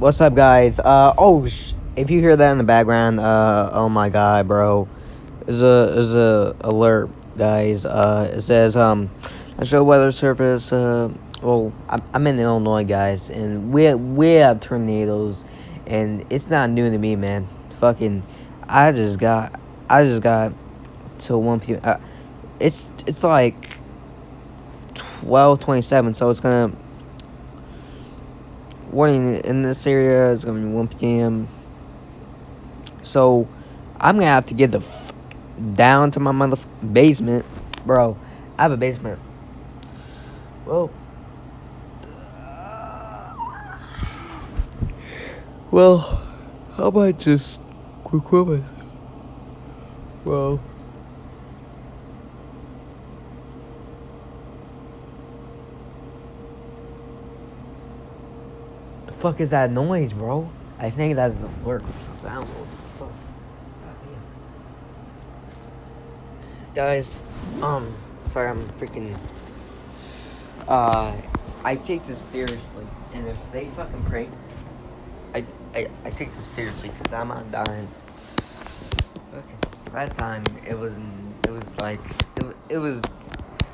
What's up, guys? If you hear that in the background, oh my god, bro. Is a alert, guys. It says, I show weather surface, I'm in Illinois, guys, and we have tornadoes, and it's not new to me, man. Fucking, I just got till 1 p.m. It's like 12:27, so it's gonna warning in this area. It's gonna be 1 p.m. So I'm gonna have to get the down to my basement, bro. I have a basement. Well, well, how about just quick myself? Well, the fuck is that noise, bro? I think that's the alert or something. I don't know what the fuck. Guys, sorry, I'm freaking. I take this seriously, and if they fucking prank, I take this seriously because I'm not dying. Okay, last time it was like it was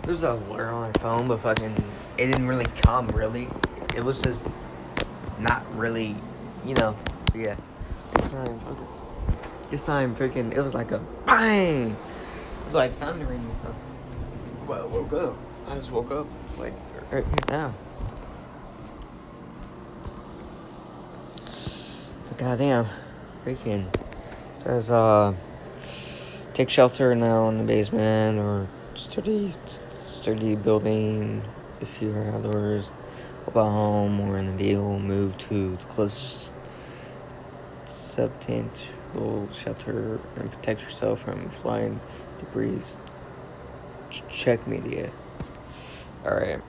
a alert on my phone, but fucking it didn't really come really. It was just not really, you know. But yeah, this time freaking it was like a bang. It was like thundering and stuff. Well, I woke up. I just woke up like right now. But goddamn, freaking says take shelter now in the basement or sturdy building if you're outdoors. About home or in the vehicle, move to the close substantial shelter and protect yourself from flying debris. Check media. Alright.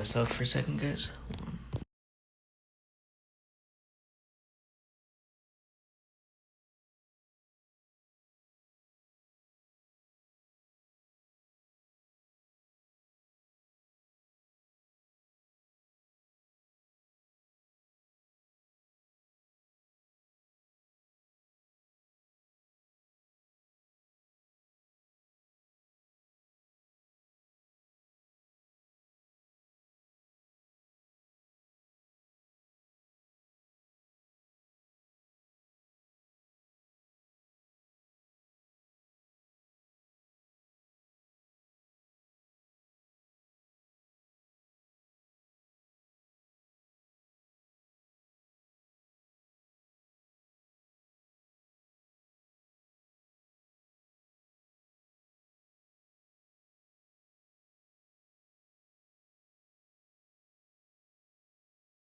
myself for a second, guys.